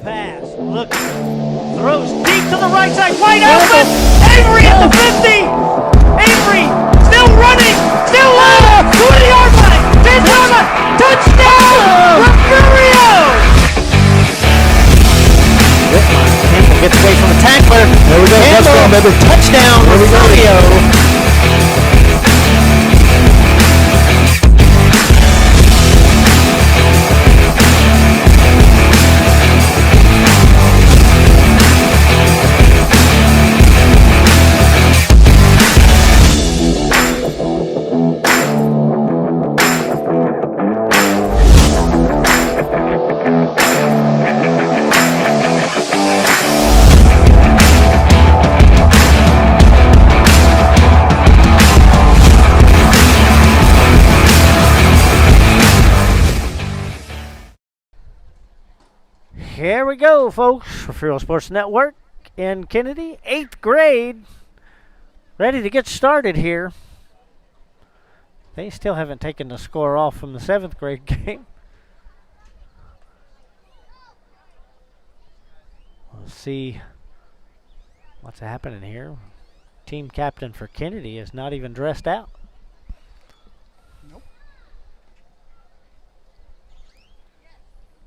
pass. Look. Throws deep to the right side. Wide open. Avery at the 50. Avery still running. Still live. 20-yard line. 10-yard line. Touchdown. Refugio. Campbell gets away from the tackler. There we go. Campbell, touchdown. Refugio. Here we go, folks. Refugio Sports Network in Kenedy, 8th grade. Ready to get started here. They still haven't taken the score off from the 7th grade game. We'll see what's happening here. Team captain for Kenedy is not even dressed out.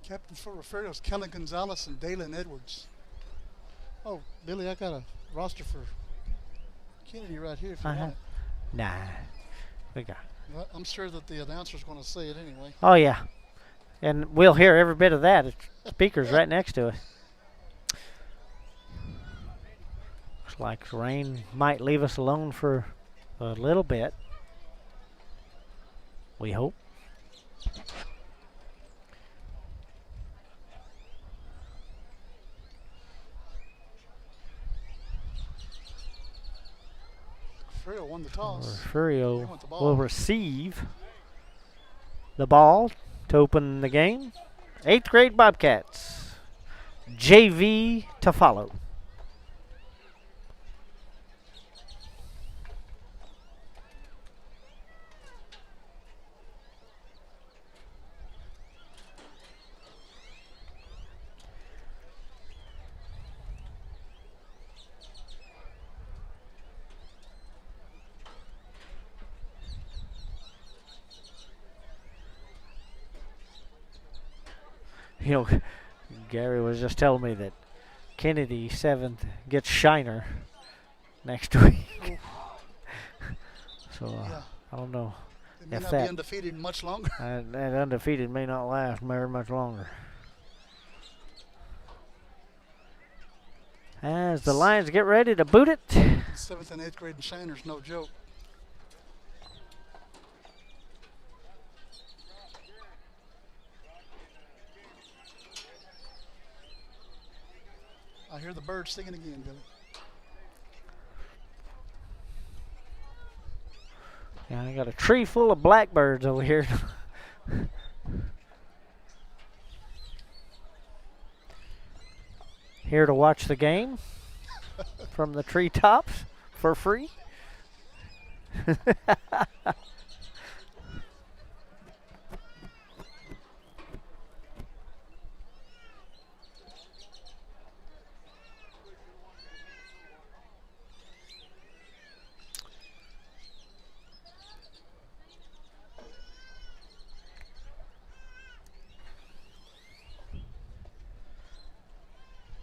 Captain for Refugio is Kelly Gonzalez and Dalen Edwards. Oh, Billy, I got a roster for Kenedy right here if you want it. Nah. We got. Well, I'm sure that the announcer's going to say it anyway. Oh, yeah. And we'll hear every bit of that. The speaker's right next to us. Looks like rain might leave us alone for a little bit. We hope. Refugio won the toss. Refugio will receive the ball to open the game. 8th grade Bobcats. JV to follow. You know, Gary was just telling me that Kenedy 7th gets Shiner next week. So Yeah. I don't know They may if not that be undefeated much longer. that undefeated may not last very much longer. As the Lions get ready to boot it. 7th and 8th grade in Shiner's no joke. I hear the birds singing again, Billy. Yeah, I got a tree full of blackbirds over here. Here to watch the game from the treetops for free.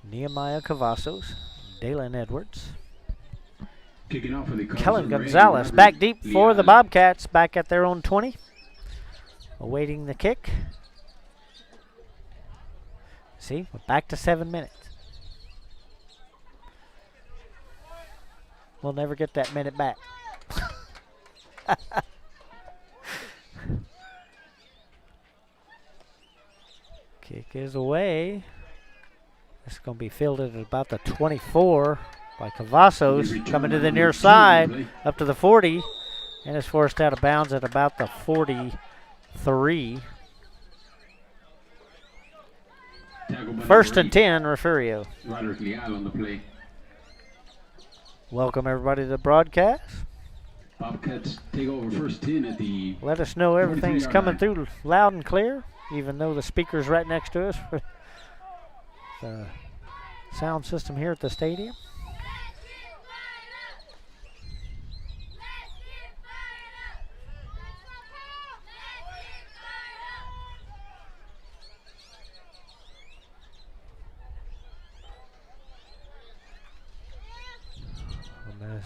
Nehemiah Cavazos, Dalen Edwards. Kicking off for the Kellen Gonzalez back deep for the Bobcats, back at their own 20. Awaiting the kick. See, we're back to 7 minutes. We'll never get that minute back. Kick is away. It's going to be fielded at about the 24 by Cavazos, coming to the near side, up to the 40, and is forced out of bounds at about the 43. 1st and 10, Refugio. Roderick Leal on the play. Welcome everybody to the broadcast. Bobcats take over 1st 10 at the. Let us know everything's 43-yard coming line. through loud and clear, even though the speaker's right next to us the sound system here at the stadium.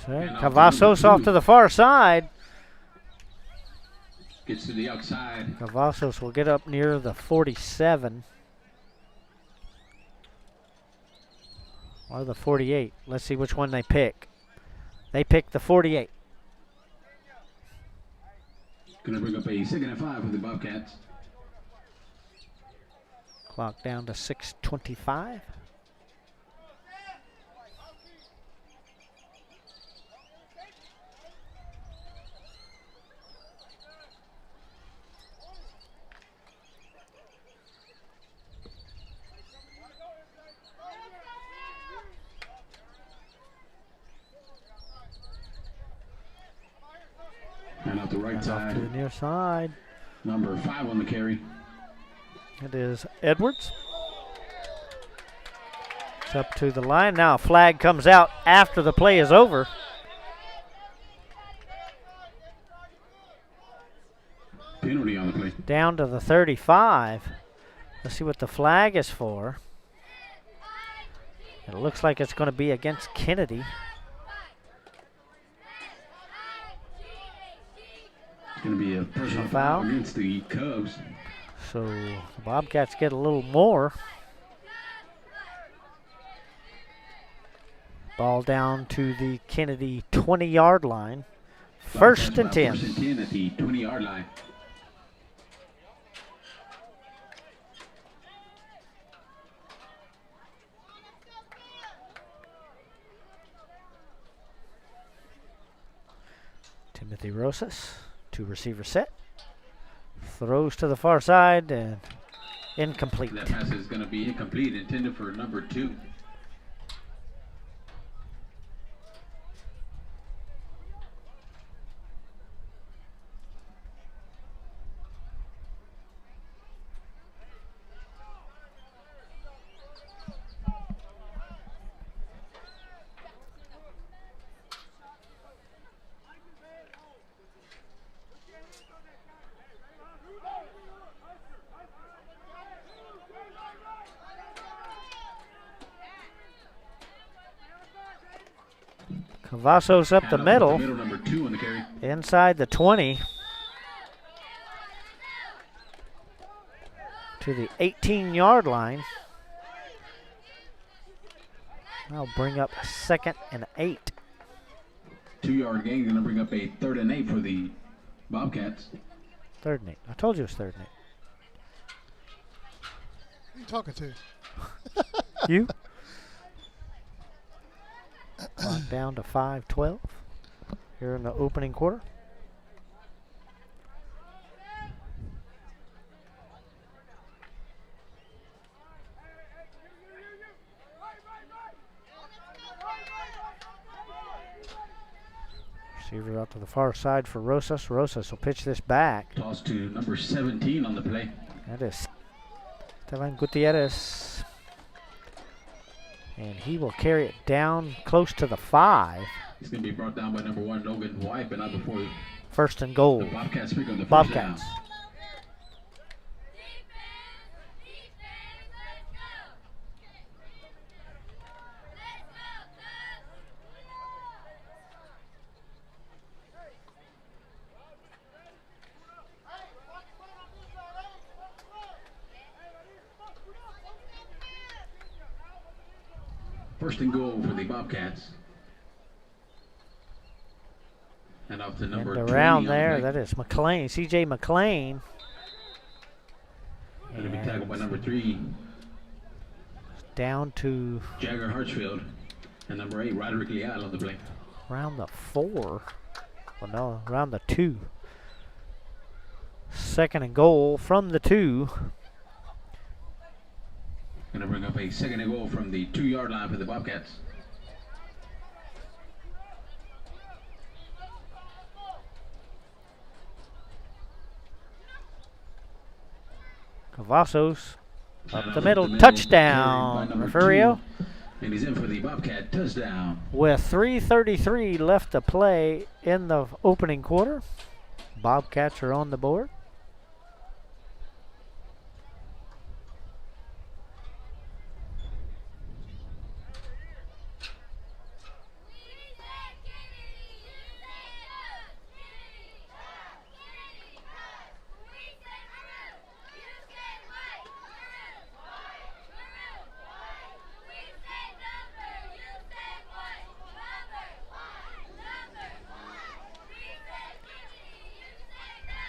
Cavazos off to the far side. Gets to the outside. Cavazos will get up near the 47. Or the 48. Let's see which one they pick. They pick the 48. Going to bring up a 2nd and 5 for the Bobcats. Clock down to 6:25. And out the right Off side. to the near side. Number 5 on the carry. It is Edwards. It's up to the line. Now a flag comes out after the play is over. Penalty on the play. Down to the 35. Let's see what the flag is for. It looks like it's going to be against Kenedy. It's going to be a personal Foul. foul against the Cubs. So the Bobcats get a little more. Ball down to the Kenedy 20-yard line. First and 10. First and 10 at the 20-yard line. Timothy Rosas, 2 receiver set. Throws to the far side and incomplete. That pass is going to be incomplete, intended for number 2. Cavazos up the middle, Number 2 on the carry. inside the 20 to the 18-yard line. I'll bring up 2nd and 8. 2-yard gain, going to bring up a 3rd and 8 for the Bobcats. 3rd and 8. I told you it was 3rd and Who you talking to? 8. You? Clock down to 5:12 here in the opening quarter. Receiver out to the far side for Rosas. Rosas will pitch this back. Toss to number 17 on the play. That is Esteban Gutierrez. And he will carry it down close to the 5. He's going to be brought down by number 1, Logan White, but not before First and goal. the Bobcats pick up the first Bobcats. down. First and goal for the Bobcats. And off to number And 20 around on the there, play. that is McLean, C.J. McLean. Going to be tackled by number 3, Down to Jagger Hartsfield. And number 8, Roderick Leal on the play. around the 4. Well, no, around the 2. 2nd and goal from the 2. Going to bring up a 2nd and goal from the 2-yard line for the Bobcats. Cavazos Up the middle, touchdown, Refugio. And he's in for the Bobcat touchdown. With 3:33 left to play in the opening quarter, Bobcats are on the board.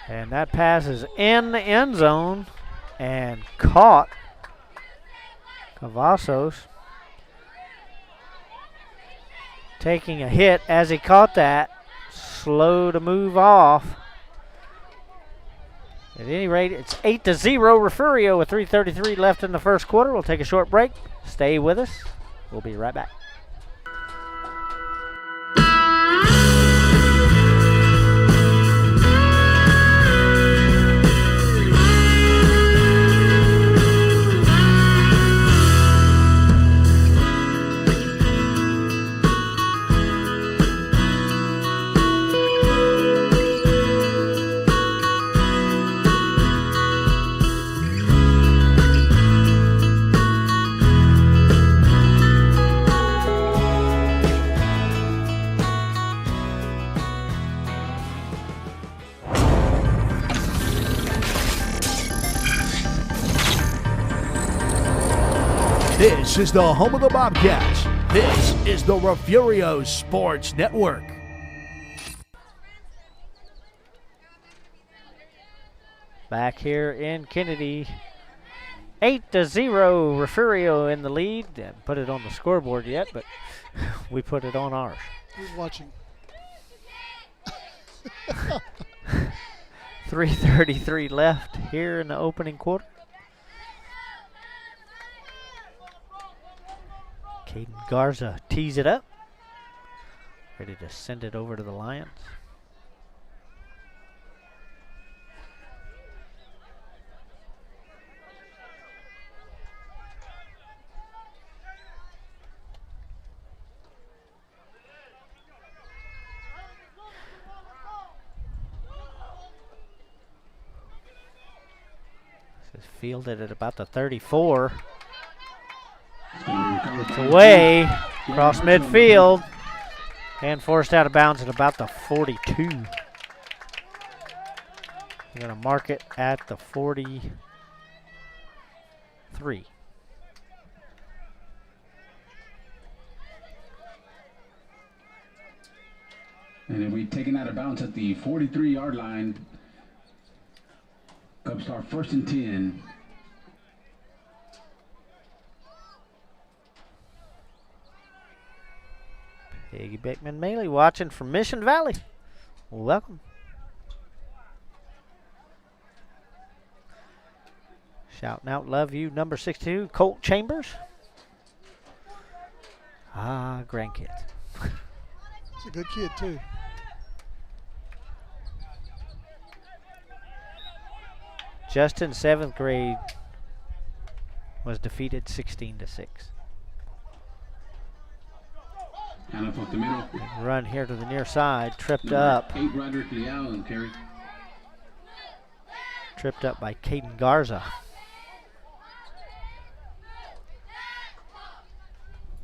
And that pass is in the end zone and caught. Cavazos taking a hit as he caught that. Slow to move off. At any rate, it's 8-0 Refugio with 3:33 left in the first quarter. We'll take a short break. Stay with us. We'll be right back. This is the home of the Bobcats. This is the Refugio Sports Network. Back here in Kenedy, 8-0 Refugio in the lead. Didn't put it on the scoreboard yet, but we put it on ours. Who's watching? 3:33 left here in the opening quarter. Caden Garza tees it up. Ready to send it over to the Lions. This is fielded at about the 34. It's away across midfield and forced out of bounds at about the 42. They're going to mark it at the 43. And then we taken out of bounds at the 43-yard line. Cubs start 1st and 10. Peggy Beckman Maley watching from Mission Valley. Welcome. Shouting out, love you, number 62, Colt Chambers. Ah, grandkids. He's a good kid, too. Just in 7th grade was defeated 16-6. And up the middle. Run here to the near side, tripped up. 8 Roderick Leal and carry. Tripped up by Caden Garza.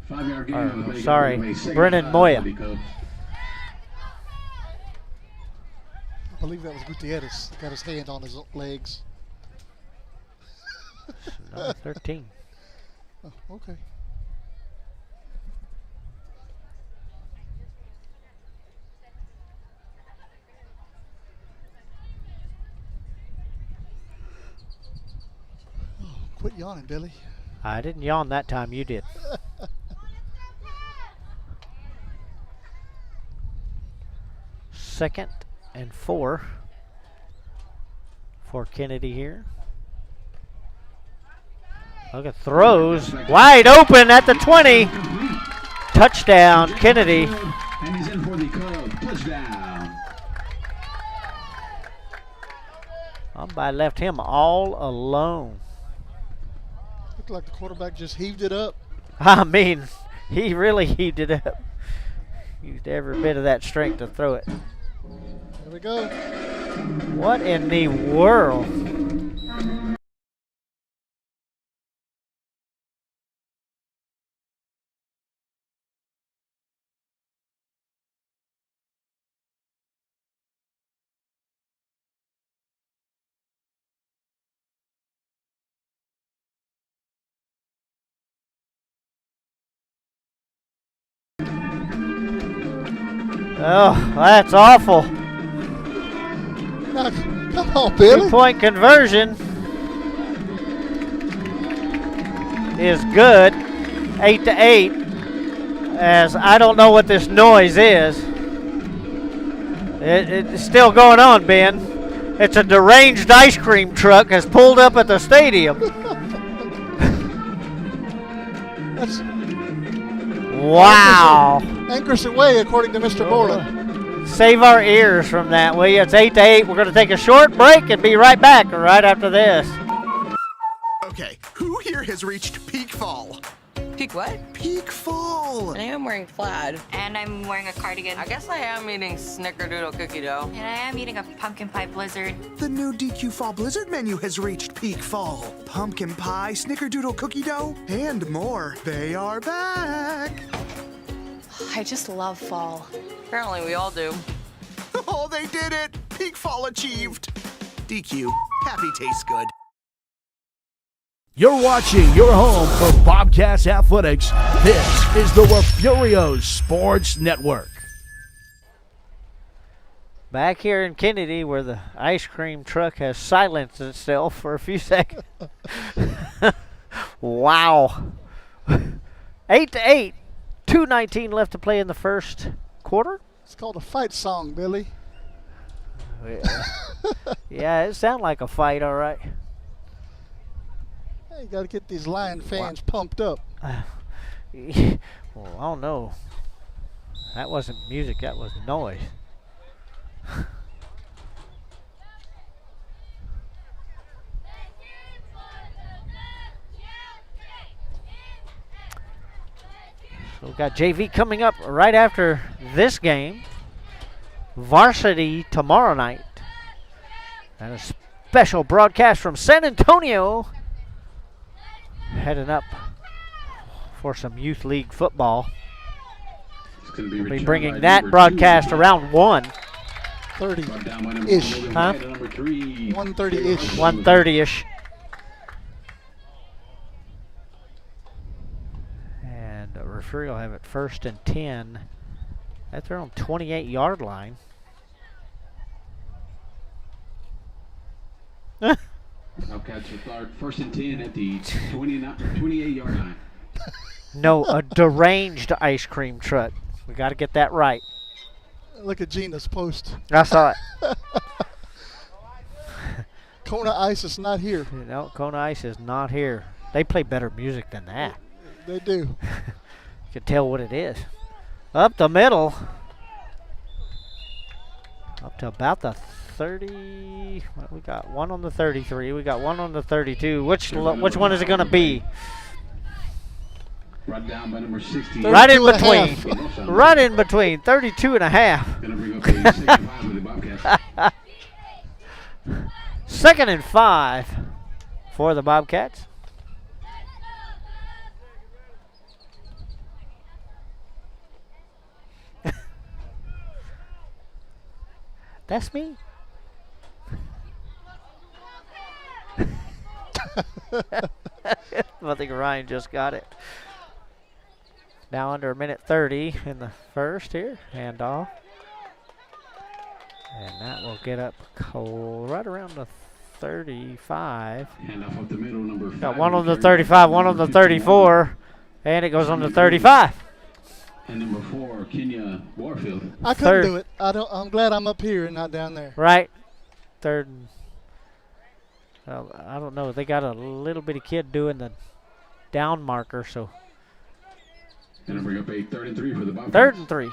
5-yard gain on the play. Sorry, Brennan Moya. I believe that was Gutierrez. Got his hand on his legs. Number 13. Oh, okay. Quit yawning, Billy. I didn't yawn that time, you did. Second and 4 for Kenedy here. Look at throws. Wide open at the 20. Touchdown, Kenedy. And he's in for the Cubs. Touchdown. Umpire left him all alone. Looked like the quarterback just heaved it up. I mean, he really heaved it up. Used every bit of that strength to throw it. There we go. What in the world? Oh, that's awful. Now, come on, Billy. 2-point conversion is good. 8-8. As I don't know what this noise is. It's still going on, Ben. It's a deranged ice cream truck has pulled up at the stadium. That's Wow. anchors away, according to Mr. Borland. Save our ears from that, will you? It's 8-8. We're going to take a short break and be right back right after this. Okay, who here has reached peak fall? Peak what? Peak fall! I am wearing plaid. And I'm wearing a cardigan. I guess I am eating snickerdoodle cookie dough. And I am eating a pumpkin pie blizzard. The new DQ Fall Blizzard menu has reached peak fall. Pumpkin pie, snickerdoodle cookie dough, and more. They are back! I just love fall. Apparently we all do. Oh, they did it! Peak fall achieved! DQ, happy tastes good. You're watching your home for Bobcats Athletics. This is the Refugio Sports Network. Back here in Kenedy, where the ice cream truck has silenced itself for a few seconds. Wow. 8-8. 2:19 left to play in the first quarter. It's called a fight song, Billy. Yeah, it sounded like a fight, all right. Hey, you got to get these Lion fans pumped up. Well, I don't know. That wasn't music, that was noise. So we've got JV coming up right after this game. Varsity tomorrow night. And a special broadcast from San Antonio. Heading up for some youth league football. We'll be bringing that broadcast around 30-ish. Huh? 1:30-ish. 1:30-ish. And Refugio will have it 1st and 10 at their own 28-yard line. Bobcats will start 1st and 10 at the 28-yard line. No, a deranged ice cream truck. We got to get that right. Look at Gina's post. I saw it. Kona Ice is not here. You know, Kona Ice is not here. They play better music than that. They do. You can tell what it is. Up the middle. Up to about the 30. Well, we got one on the 33. We got one on the 32. Which one is it going to be? Brought down by number 60. Right in 32 and a between. Right in between. 32 and a half. Gonna bring up a 2nd and 5 with the Bobcats. 2nd and 5 for the Bobcats. That's me. I think Ryan just got it. Now under a minute 30 in the first here. Handoff. And that will get up right around the 35. Handoff up the middle, number 5. Got one on the 35, one on the 34, and it goes on the 35. And number 4, Kenya Warfield. I couldn't do it. I'm glad I'm up here and not down there. Right. 3rd and, well, I don't know. They got a little bitty kid doing the down marker, so. Gonna bring up a 3rd and 3 for the Bobcats. 3rd and 3.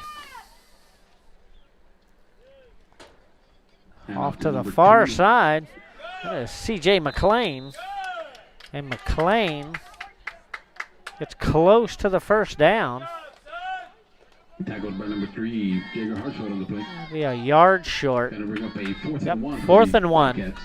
And Off to the far side. That is C.J. McLean. And McLean It's close to the first down. Tackled by number 3, Jager Hartsfield on the play. It'll be a yard short. Gonna bring up a 4th Yep, and 1. 4th and 1. Bobcats.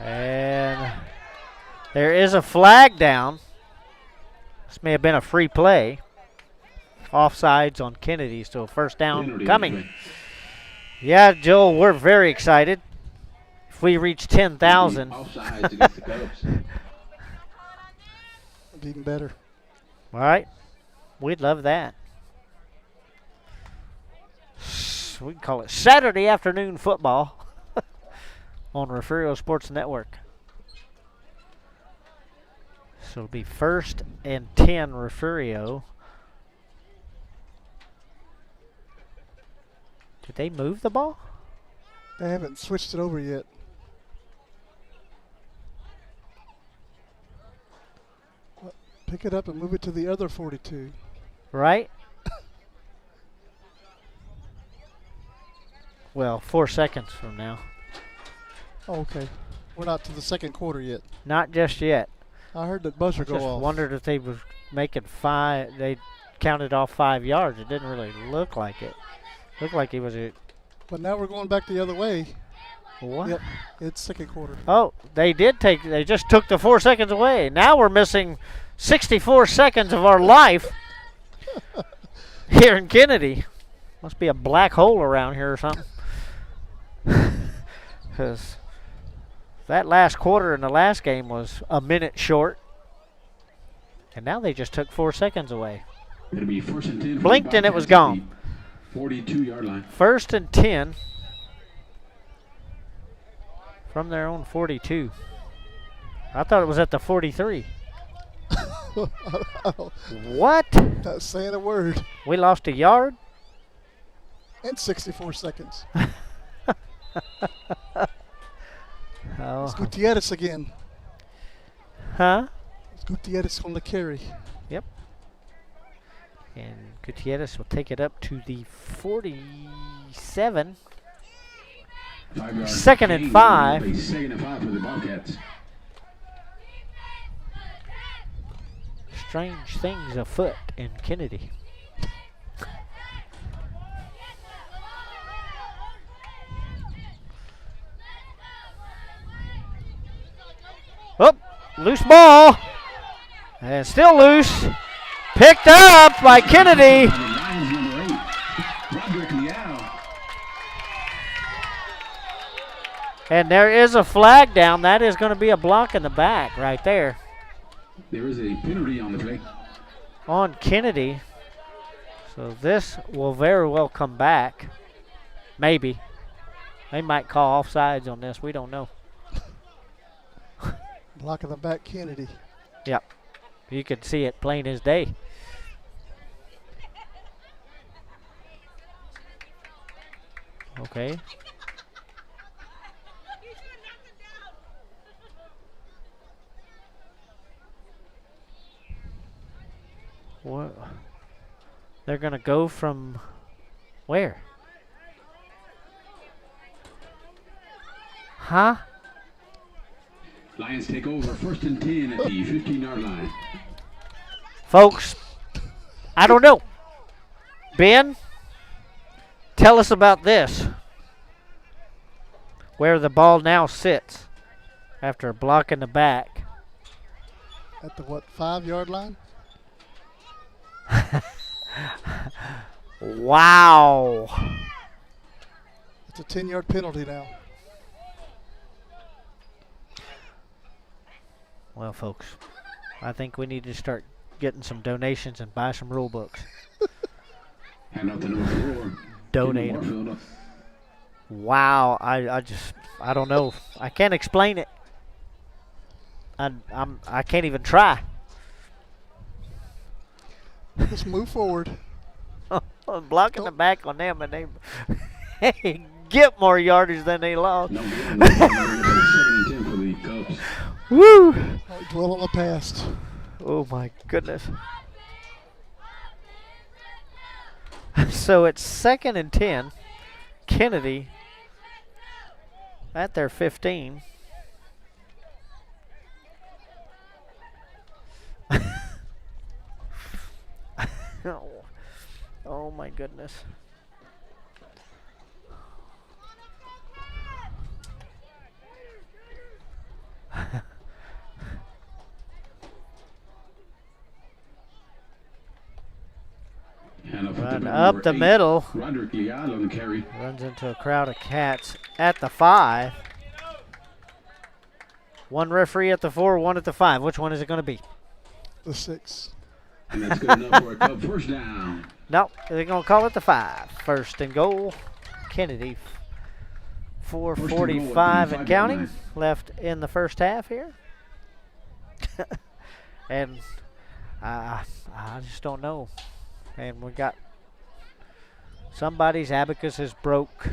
And there is a flag down. This may have been a free play. Offsides on Kenedy, so first down Penalty on the coming. play. Yeah, Joel, we're very excited. If we reach 10,000. Offsides against the Cubs. Even better. All right. We'd love that. We can call it Saturday afternoon football on Refugio Sports Network. So it'll be 1st and 10 Refugio. Did they move the ball? They haven't switched it over yet. Well, pick it up and move it to the other 42. Right? Well, 4 seconds from now. Oh, okay. We're not to the second quarter yet. Not just yet. I heard that buzzer go Just off. wondered if they was making 5. They counted off 5 yards. It didn't really look like it. Looked like he was a But now we're going back the other way. what? Yep, it's second quarter. Oh, they just took the 4 seconds away. Now we're missing 64 seconds of our life here in Kenedy. Must be a black hole around here or something. Because that last quarter in the last game was a minute short. And now they just took 4 seconds away. It'll be 1st and 10. for the Blinked and it was Bobcats at gone. the 42-yard line. 1st and 10 from their own 42. I thought it was at the 43. What? Not saying a word. We lost a yard? And 64 seconds. Oh. It's Gutierrez again. Huh? It's Gutierrez on the carry. Yep. And Gutierrez will take it up to the 47. 5-yard Second and gain. 5. A 2nd and 5 for the Bobcats. Strange things afoot in Kenedy. Oh, loose ball. And still loose. Picked up by Kenedy. The Lions number 8, Roderick Liao. And there is a flag down. That is going to be a block in the back right there There is a penalty on the play. on Kenedy. So this will very well come back. Maybe. They might call offsides on this. We don't know. Blocking the back, Kenedy. Yep. You could see it plain as day. Okay. What? They're going to go from where? Huh? Lions take over 1st and 10 at the 15-yard line. Folks, I don't know. Ben, tell us about this. Where the ball now sits after blocking the back. At the, what, 5-yard line? Wow. It's a 10-yard penalty now. Well, folks, I think we need to start getting some donations and buy some rule books. Hand out the number 4. Donate 'em. Wow, I don't know. I can't explain it. I can't even try. Just move forward. blocking the back on them, and they get more yardage than they lost. No, second and 10 for the Cubs. Woo! Don't dwell on the past. Oh my goodness. So it's 2nd and 10. Kenedy at their 15. Oh my goodness. Run up the middle. Roderick Leal on the carry. Runs into a crowd of cats at the 5. One referee at the 4, one at the 5. Which one is it going to be? The 6. And that's good enough for a Cub first down. Nope, they're going to call it the 5. First and goal. Kenedy. 4:45 and counting left in the first half here. And I just don't know. And we got somebody's abacus is broke.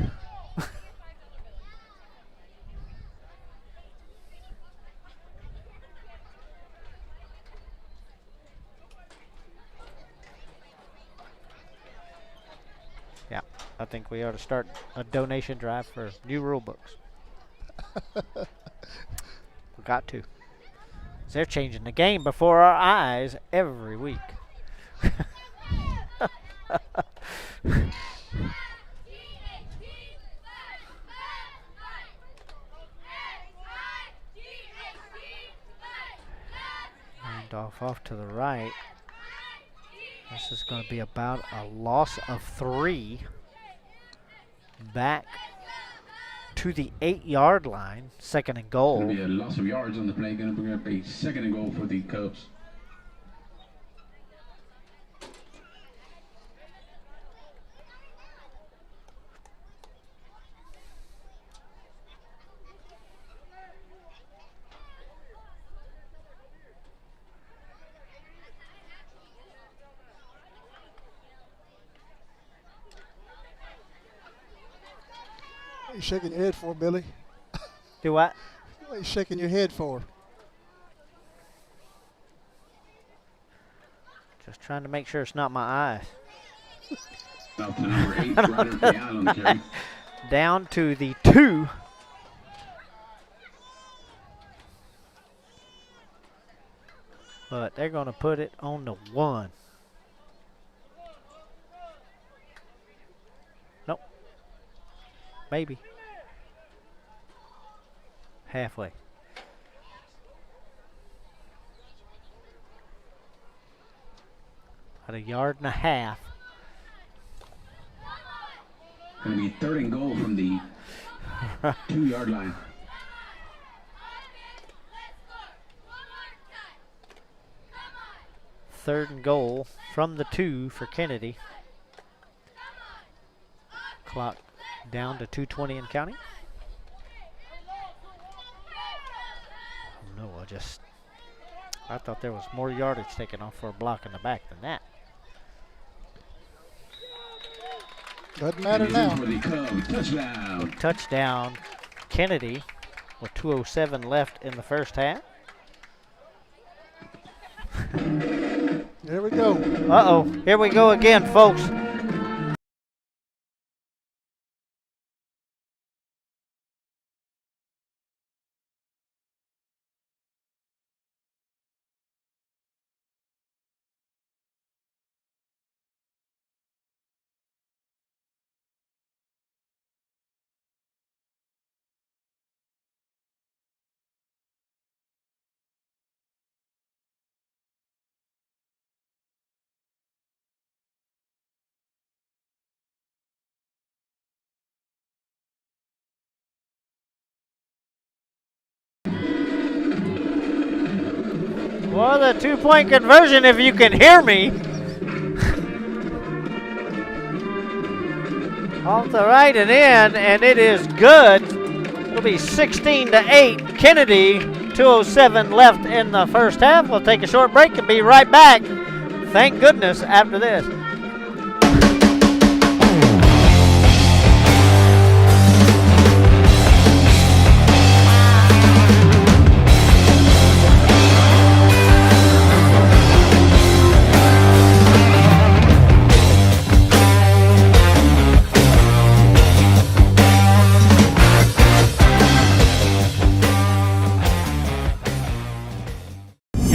Yeah, I think we ought to start a donation drive for new rule books. We got to. They're changing the game before our eyes every week. Off to the right. This is going to be about a loss of 3. Back to the 8-yard line. 2nd and goal. Going to be a loss of yards on the play. Going to bring up a 2nd and goal for the Cubs. What are you shaking your head for, Billy? Do what? What are you shaking your head for? Just trying to make sure it's not my eyes. Up to number 8, Roderick Leal on the carry. Down to the 2. But they're going to put it on the 1. Nope. Maybe. Halfway. About a yard and a half. Going to be 3rd and goal from the 2-yard line. Third and goal from the 2 for Kenedy. Clock down to 2:20 and counting. Oh no, I thought there was more yardage taken off for a block in the back than that. Doesn't matter now. For the Cubs, touchdown. Touchdown, Kenedy, with 2:07 left in the first half. There we go. Uh-oh, here we go again, folks. Well, the 2-point conversion, if you can hear me. Off the right and in, and it is good. It'll be 16-8. Kenedy, 2:07 left in the first half. We'll take a short break and be right back. Thank goodness after this.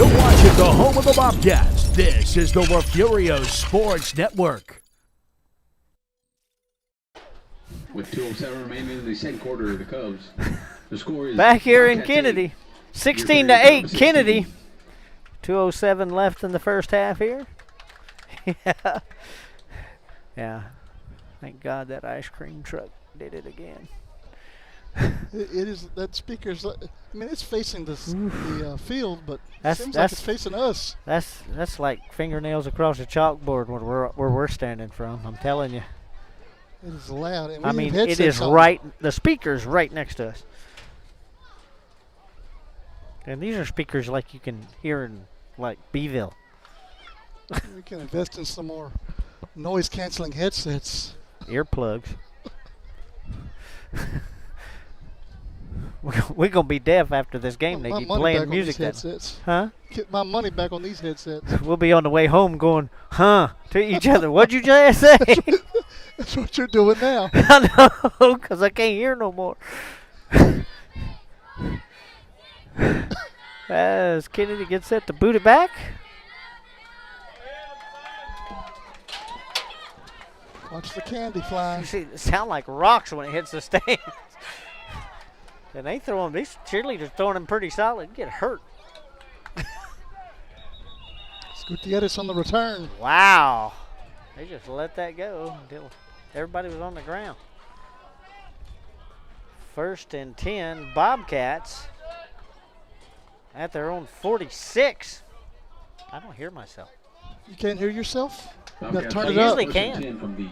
You're watching the home of the Bobcats. This is the Refugio Sports Network. With 2:07 remaining in the second quarter of the Cubs, the score is Back here in Bobcats Kenedy, 8. 16 to 8, Kenedy. 2:07 left in the first half here. Yeah. Yeah. Thank God that ice cream truck did it again. It is that speaker's. I mean, it's facing the field, but That's- seems like that's- it's facing us. That's like fingernails across a chalkboard where we're standing from. I'm telling you. It is loud. And we I have mean, it headsets is on. right. The speaker's right next to us. And these are speakers like you can hear in like Beeville. We can invest in some more noise-canceling headsets. Earplugs. We're gonna be deaf after this game. They My keep money playing back music. on these headsets. Huh? Get my money back on these headsets. We'll be on the way home going, huh, to each other. What'd you just say? That's what you're doing now. I know, because I can't hear no more. As Kenedy gets set to boot it back. Watch the candy fly. You see, it sound like rocks when it hits the stands. And they throwing, these cheerleaders throwing them pretty solid. You get hurt. Gutierrez on the return. Wow. They just let that go until everybody was on the ground. 1st and 10, Bobcats at their own 46. I don't hear myself. You can't hear yourself? You gotta Bobcats turn I it up. usually can. 10 from the You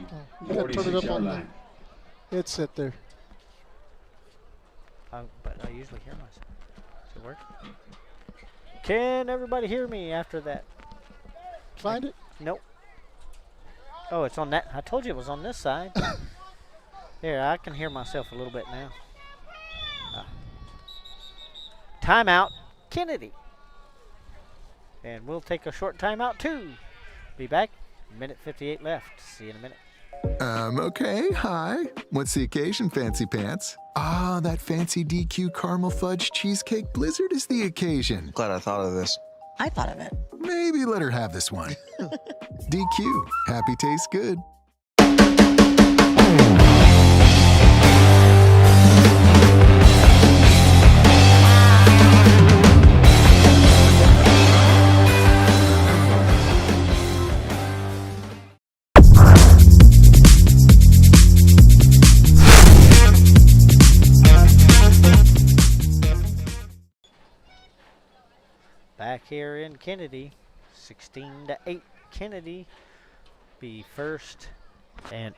gotta turn it up 46-yard on line. the headset there. But I usually hear myself. Does it work? Can everybody hear me after that? Find it? Nope. Oh, it's on that. I told you it was on this side. Here, I can hear myself a little bit now. Timeout, Kenedy. And we'll take a short timeout too. Be back. Minute 58 left. See you in a minute. Okay, hi. What's the occasion, Fancy Pants? Ah, that fancy DQ caramel fudge cheesecake blizzard is the occasion. Glad I thought of this. I thought of it. Maybe let her have this one. DQ, happy tastes good. Back here in Kenedy, 16 to 8. Kenedy be first, and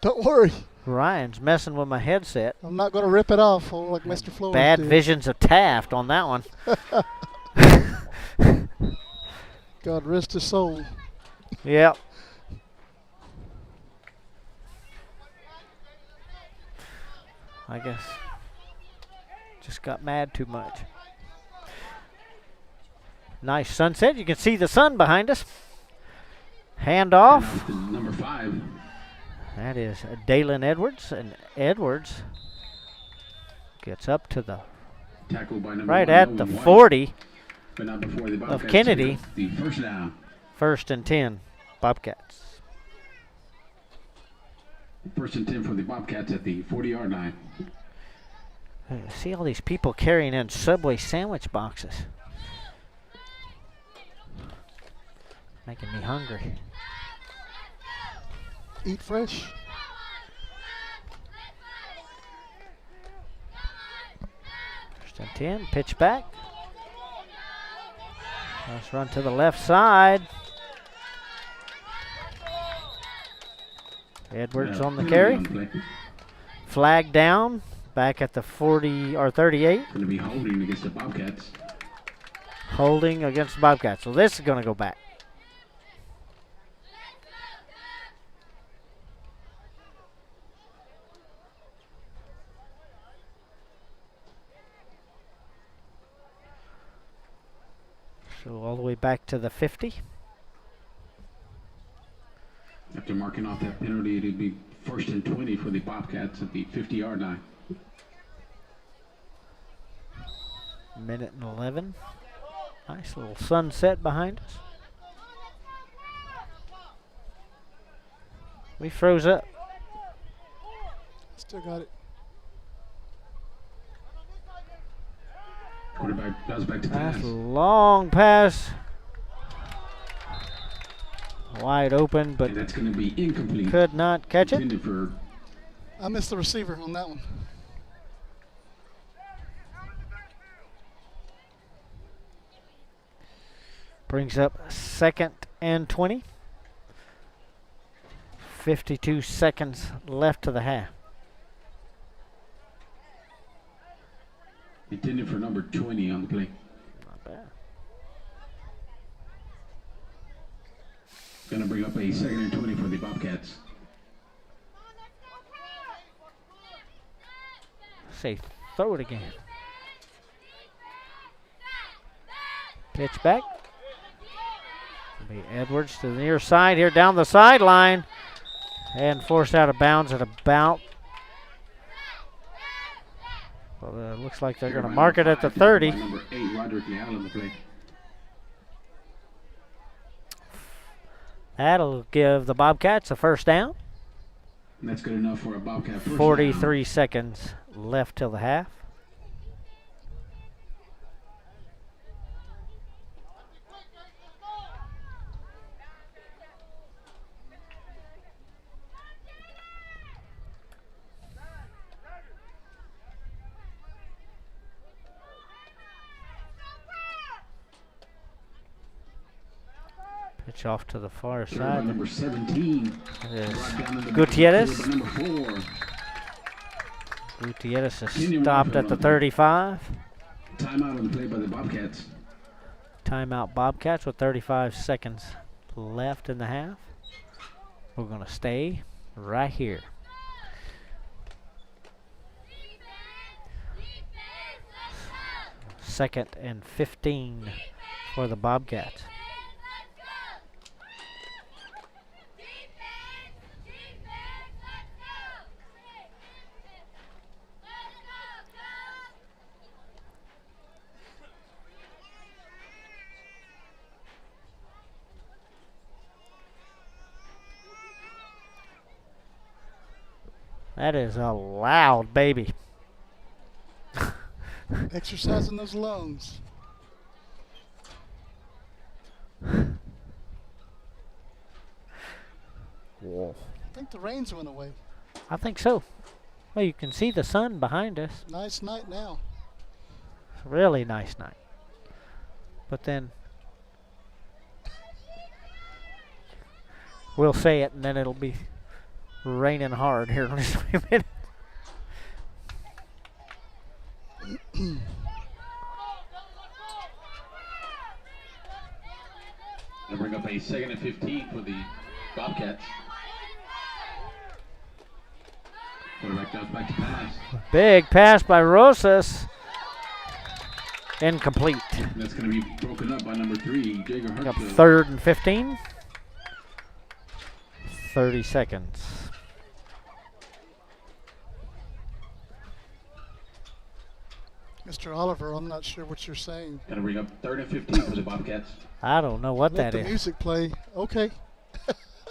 Don't worry. Ryan's messing with my headset. I'm not going to rip it off like Mr. Flores Bad did. visions of Taft on that one. God rest his soul. Yep. I guess just got mad too much. Nice sunset. You can see the sun behind us. Hand off. Number 5. That is Dalen Edwards, and Edwards gets up to the Tackled by number right 1, at the Owen White. 40 But not before the of Bobcats Kenedy. pick up the first down. 1st and 10, Bobcats. 1st and 10 for the Bobcats at the 40-yard line. See all these people carrying in Subway sandwich boxes. Making me hungry. Eat fresh. First and 10, pitch back. Let's run to the left side. Edwards on the carry. Going Flag down. Back at the 40 or 38. to be holding against the Bobcats. Holding against the Bobcats. So this is going to go back. So all the way back to the 50. After marking off that penalty, it'd be 1st and 20 for the Bobcats at the 50-yard line. Minute and 11. Nice little sunset behind us. We froze up. Still got it. Quarterback does back to Nice pass. long pass. Wide open, but And that's going to be incomplete. could not catch it. Intended for I missed the receiver on that one. Brings up 2nd and 20. 52 seconds left to the half. intended for number 20 on the play. Not bad. Going to bring up a 2nd and 20 for the Bobcats. Say, throw it again. Pitch back. It'll be Edwards to the near side here down the sideline. And forced out of bounds at about. Well, looks like they're going to mark it at the 30. Number 8, Roderick Leal on the play. That'll give the Bobcats a first down. And that's good enough for a Bobcat first 43 seconds left till the half. Pitch off to the far Third side. by number 17. It Brought down in the is Gutierrez. by number 4. Gutierrez is Kenyon stopped at the 35. Timeout on the play by the Bobcats. Timeout Bobcats with 35 seconds left in the half. We're going to stay right here. Second and 15 for the Bobcats. That is a loud baby. Exercising those lungs. Whoa. I think the rains went away. I think so. Well, you can see the sun behind us. Nice night now. Really nice night. But then we'll say it and then it'll be raining hard here in just a few minutes. They'll bring up a 2nd and 15 for the Bobcats. Quarterback goes back to pass. Big pass by Rosas. Incomplete. And that's going to be broken up by number 3, Jager Up Hartsfield. 3rd and 15. 30 seconds. Mr. Oliver, I'm not sure what you're saying. Going to bring up 3rd and 15 for the Bobcats. I don't know what Let that the is. music play. Okay.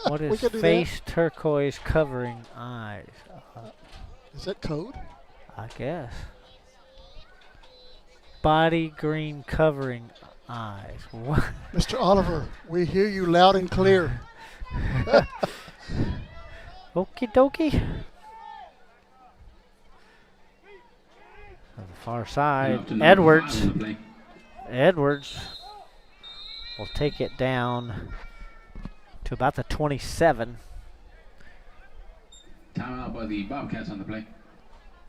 What We is can do that. face turquoise covering eyes? Is that code? I guess. Body green covering eyes. What? Mr. Oliver, we hear you loud and clear. Okie dokie. On the far And side, up to number Edwards. 5 on the play. Edwards will take it down to about the 27. Timeout by the Bobcats on the play.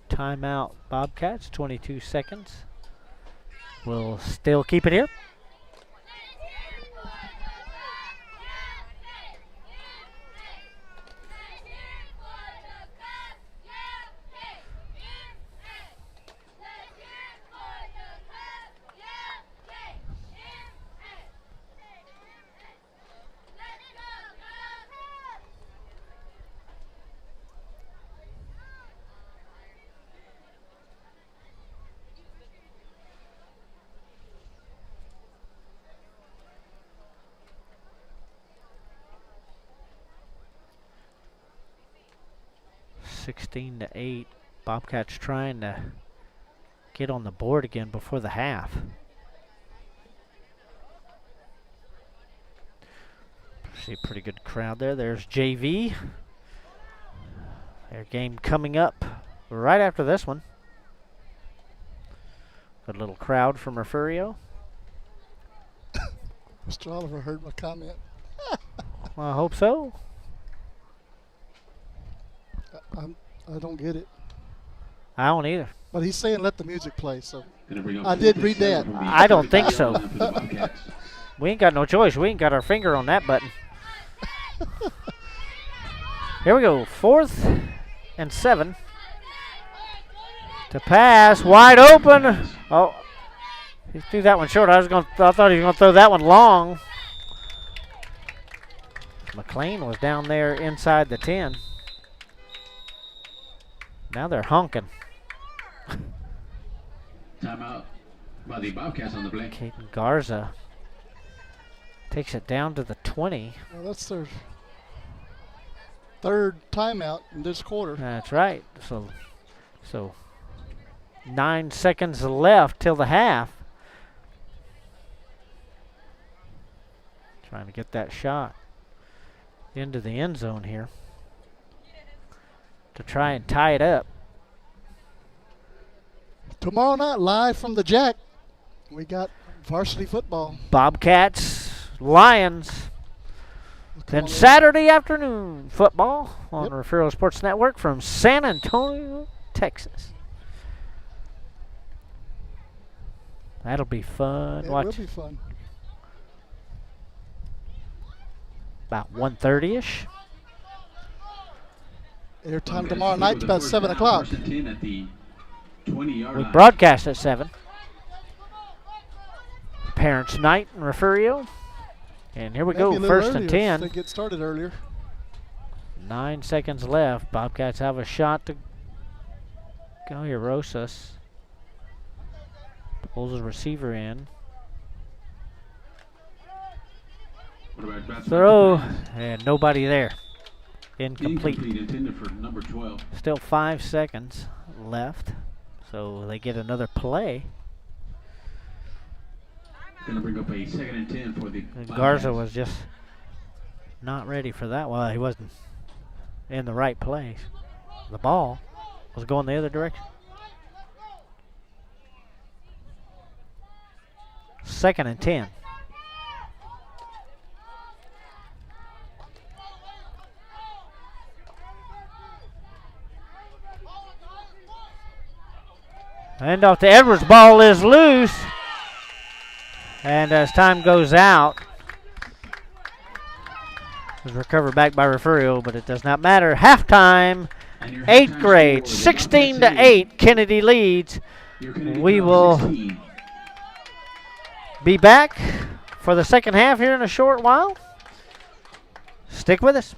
Timeout Bobcats, 22 seconds. We'll still keep it here. 16-8. Bobcats trying to get on the board again before the half. See a pretty good crowd there. There's JV. Their game coming up right after this one. Good little crowd from Refugio. Mr. Oliver heard my comment. Well, I hope so. I don't get it. I don't either. But he's saying let the music play, so Gonna bring up I did read 57 that. from the I don't think so. for the Bobcats. We ain't got no choice. We ain't got our finger on that button. Here we go. 4th and 7. To pass. Wide open. Oh. He threw that one short. I thought he was gonna throw that one long. McLean was down there inside the 10. Now they're honking. Timeout by the Bobcats on the play. Caden Garza takes it down to the 20. Well, that's their third timeout in this quarter. That's right. So 9 seconds left till the half. Trying to get that shot into the end zone here to try and tie it up. Tomorrow night, live from the Jack, we got varsity football. Bobcats, Lions. Then Saturday afternoon football on Refugio Sports Network from San Antonio, Texas. That'll be fun. It Watch. will be fun. About 1:30ish. Airtime tomorrow night's about 7 o'clock. First and 10 at the 20-yard We line. broadcast at 7. Parents' night in Refugio. And here we Maybe a go, little 1st and earlier if 10. They get started earlier. 9 seconds left. Bobcats have a shot to go here. Rosas pulls his receiver in. What about bats Throw, back to pass? and nobody there. Incomplete. Intended for number 12. Still 5 seconds left, so they get another play. Going to bring up a 2nd and 10 for the And Bobcats. Garza was just not ready for that. Well, he wasn't in the right place. The ball was going the other direction. 2nd and 10. Hand off to Edwards. Ball is loose. And as time goes out, it was recovered back by Refugio, but it does not matter. Halftime, And your 8th halftime grade, score, the 16 Bobcats to 8. Kennedy leads. Your Kenedy We top will 16. be back for the second half here in a short while. Stick with us.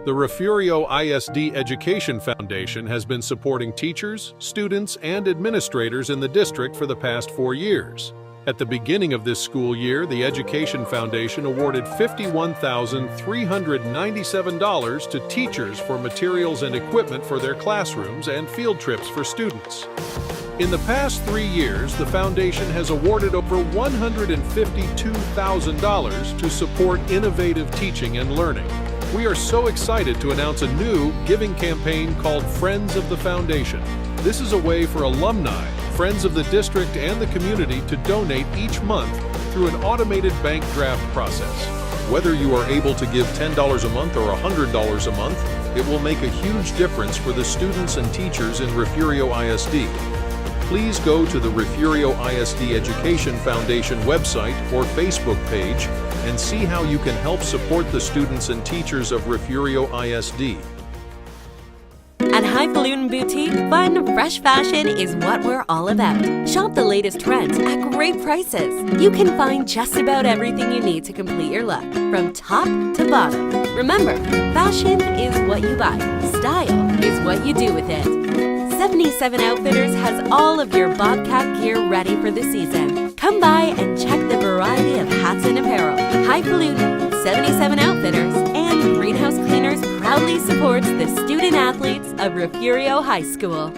The Refugio ISD Education Foundation has been supporting teachers, students, and administrators in the district for the past 4 years. At the beginning of this school year, the Education Foundation awarded $51,397 to teachers for materials and equipment for their classrooms and field trips for students. In the past 3 years, the foundation has awarded over $152,000 to support innovative teaching and learning. We are so excited to announce a new giving campaign called Friends of the Foundation. This is a way for alumni, friends of the district, and the community to donate each month through an automated bank draft process. Whether you are able to give $10 a month or $100 a month, it will make a huge difference for the students and teachers in Refugio ISD. Please go to the Refugio ISD Education Foundation website or Facebook page and see how you can help support the students and teachers of Refugio ISD. At Highfalutin Boutique, fun, fresh fashion is what we're all about. Shop the latest trends at great prices. You can find just about everything you need to complete your look, from top to bottom. Remember, fashion is what you buy. Style is what you do with it. 77 Outfitters has all of your Bobcat gear ready for the season. Come by and check the variety of hats and apparel. Highfalutin, 77 Outfitters, and Greenhouse Cleaners proudly supports the student student-athletes of Refugio High School.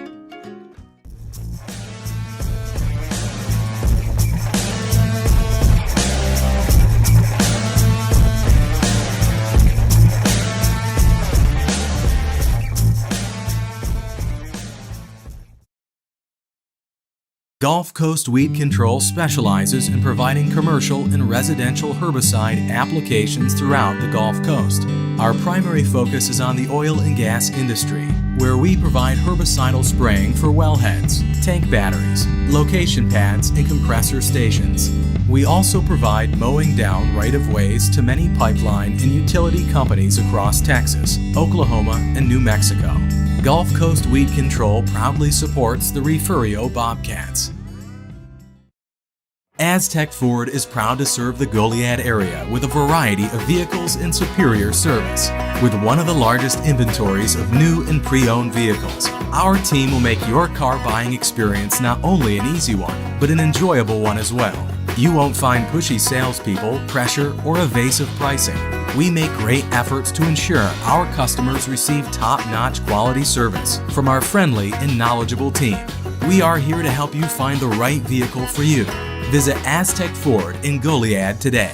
Gulf Coast Weed Control specializes in providing commercial and residential herbicide applications throughout the Gulf Coast. Our primary focus is on the oil and gas industry, where we provide herbicidal spraying for wellheads, tank batteries, location pads, and compressor stations. We also provide mowing down right-of-ways to many pipeline and utility companies across Texas, Oklahoma, and New Mexico. Gulf Coast Weed Control proudly supports the Refugio Bobcats. Aztec Ford is proud to serve the Goliad area with a variety of vehicles and superior service. With one of the largest inventories of new and pre-owned vehicles, our team will make your car buying experience not only an easy one, but an enjoyable one as well. You won't find pushy salespeople, pressure, or evasive pricing. We make great efforts to ensure our customers receive top-notch quality service from our friendly and knowledgeable team. We are here to help you find the right vehicle for you. Visit Aztec Ford in Goliad today.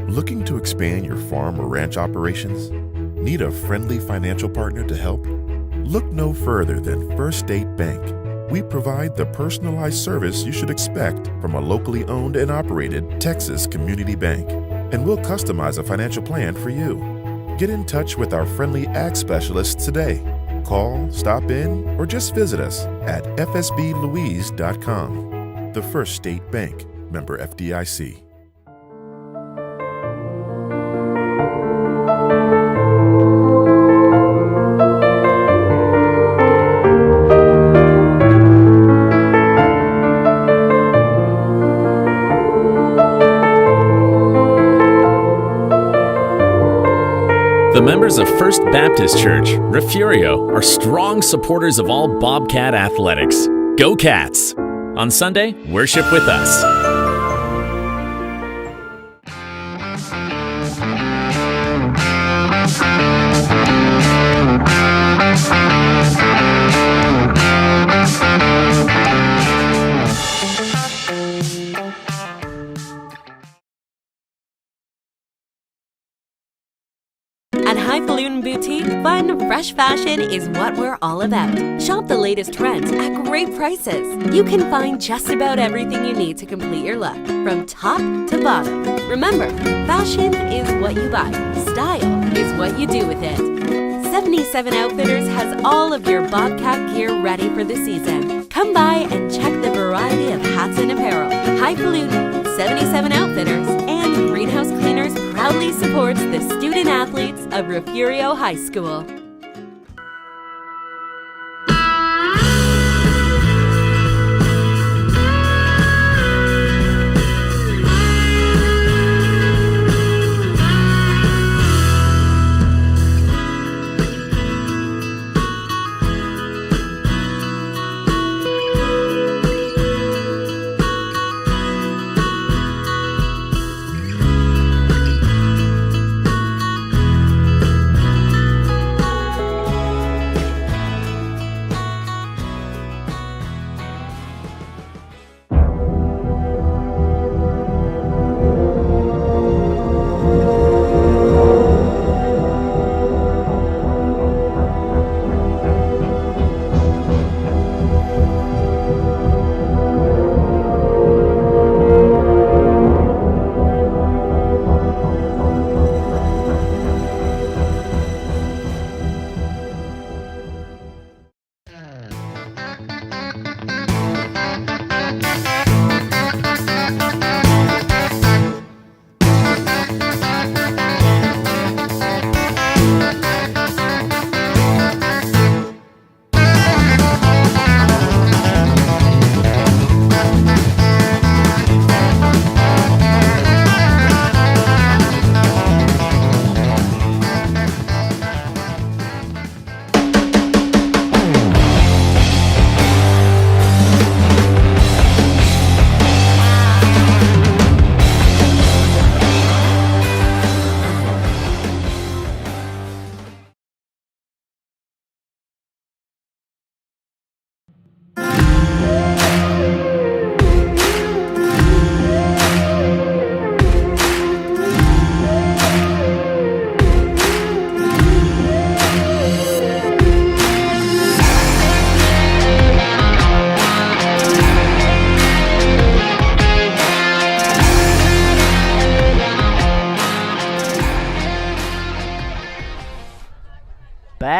Looking to expand your farm or ranch operations? Need a friendly financial partner to help? Look no further than First State Bank. We provide the personalized service you should expect from a locally owned and operated Texas community bank. And we'll customize a financial plan for you. Get in touch with our friendly ag specialists today. Call, stop in, or just visit us at fsblouise.com. The First State Bank, member FDIC. The members of First Baptist Church, Refugio, are strong supporters of all Bobcat athletics. Go Cats! On Sunday, worship with us. At Highfalutin Boutique, fun, fresh fashion is what we're all about. Shop the latest trends at great prices. You can find just about everything you need to complete your look, from top to bottom. Remember, fashion is what you buy. Style is what you do with it. 77 Outfitters has all of your Bobcat gear ready for the season. Come by and check the variety of hats and apparel. Highfalutin, 77 Outfitters, and Greenhouse Cleaners proudly supports the student-athletes of Refugio High School.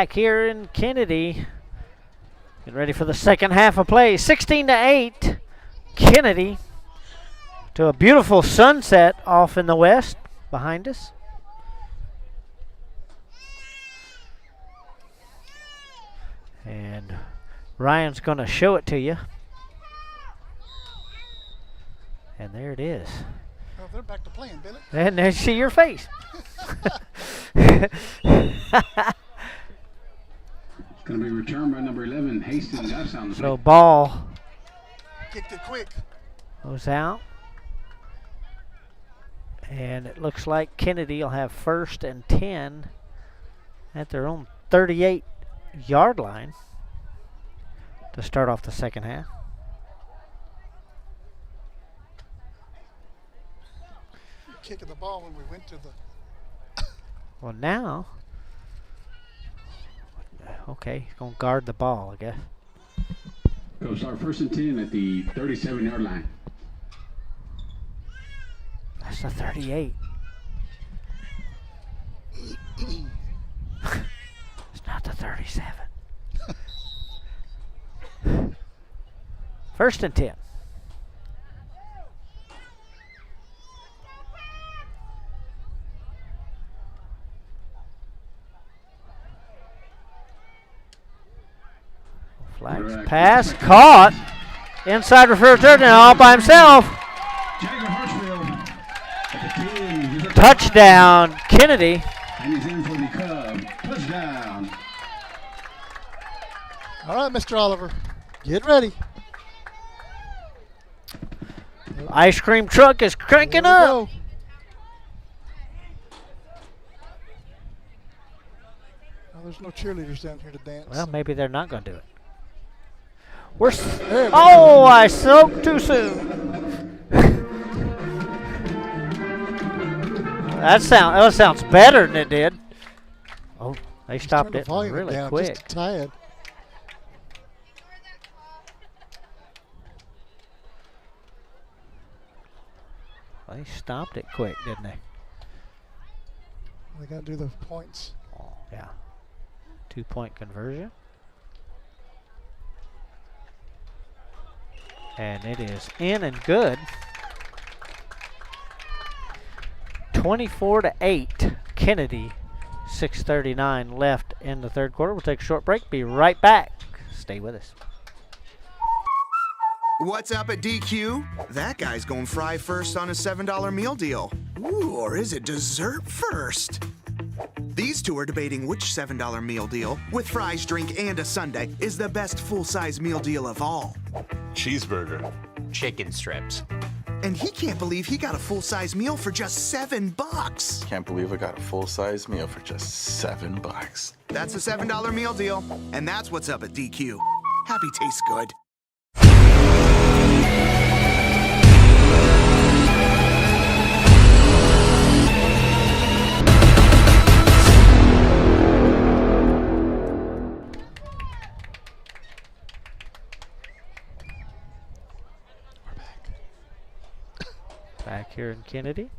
back here in Kenedy. Getting ready for the second half of play. 16-8. Kenedy to a beautiful sunset off in the west behind us. And Ryan's going to show it to you. And there it is. Oh, they're back to playing, Billy. And there you see your face. It's going to be returned by number 11, Hastings. That's on the So ball Kicked it quick. goes out. And it looks like Kenedy will have 1st and 10 at their own 38-yard line to start off the second half. Kicking the ball when we went to the. Well, now, okay, he's going to guard the ball, I guess. Go start 1st and 10 at the 37-yard line. That's the 38. It's not the 37. 1st and 10. Flags. Pass caught. Inside refrigerator and all by himself. Touchdown, Kenedy. And he's in for the Cub. Touchdown. All right, Mr. Oliver, get ready. Ice cream truck is cranking up. Go. Oh, there's no cheerleaders down here to dance. Well, maybe they're not going to do it. Oh, I spoke too soon. That sounds better than it did. Oh, they stopped it really quick. Just a tad. They stopped it quick, didn't they? They got to do the points. Oh, yeah. 2-point conversion. And it is in and good. 24-8. Kenedy. 6:39 left in the third quarter. We'll take a short break. Be right back. Stay with us. What's up at DQ? That guy's going fry first on a $7 meal deal. Ooh, or is it dessert first? These two are debating which $7 meal deal, with fries, drink, and a sundae, is the best full-size meal deal of all. Cheeseburger. Chicken strips. And he can't believe he got a full-size meal for just $7. Can't believe I got a full-size meal for just $7. That's a $7 meal deal, and that's what's up at DQ. Happy tastes good. Back here in Kenedy.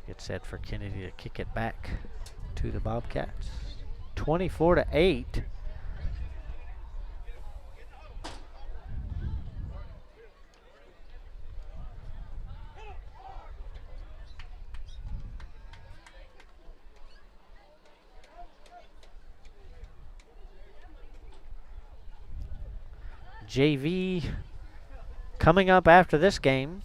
It's set for Kenedy to kick it back to the Bobcats. 24-8. JV coming up after this game.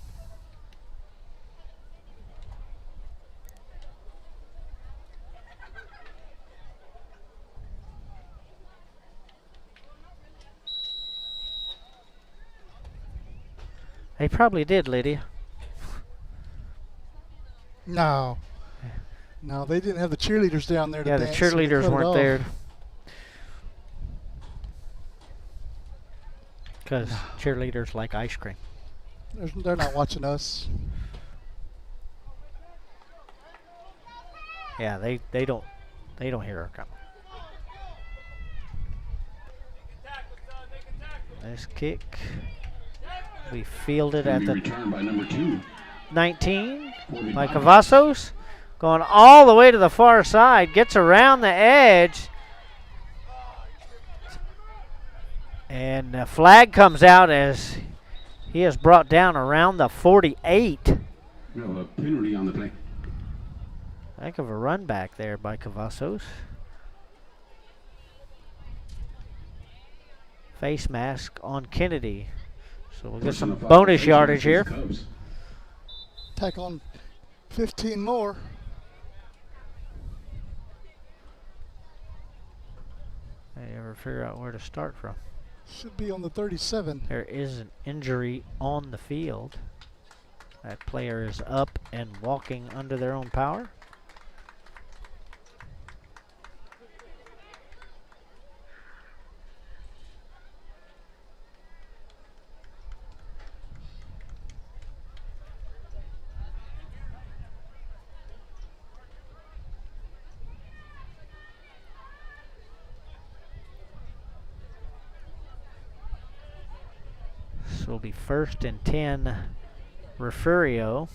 They probably did, Lydia. No. No, they didn't have the cheerleaders down there to Yeah, dance. the so they cheerleaders cut it weren't off. there. Because cheerleaders like ice cream. They're not watching us. Yeah, they don't hear her coming. Nice kick. We fielded at the returned by number 2. 19 by Cavazos. going all the way to the far side, gets around the edge. And the flag comes out as he is brought down around the 48. No, a penalty on the play. Heck of a run back there by Cavazos. Face mask on Kenedy. So we'll get some bonus yardage here. Tack on 15 more. They ever figure out where to start from? Should be on the 37. There is an injury on the field. That player is up and walking under their own power. This will be 1st and 10, Refugio.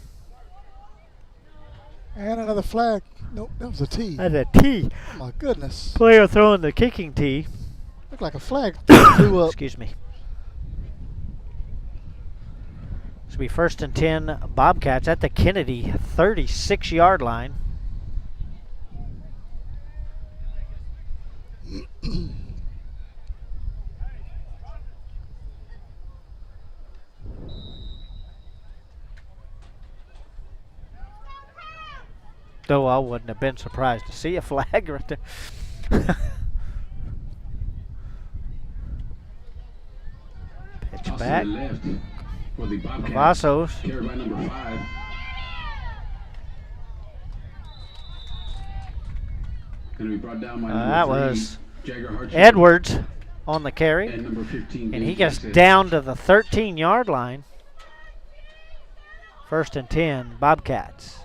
And another flag. Nope, that was a tee. That's a tee. Oh my goodness. Player throwing the kicking tee. Looked like a flag flew up. Excuse me. This will be 1st and 10, Bobcats at the Kenedy 36-yard line. Though I wouldn't have been surprised to see a flag right there. Pitch back. Cavazos. Carried by number 5. Going to be brought down by That number 3, was Jagger Edwards on the carry. And number 15. And he gets down to the 13-yard line. 1st and 10, Bobcats.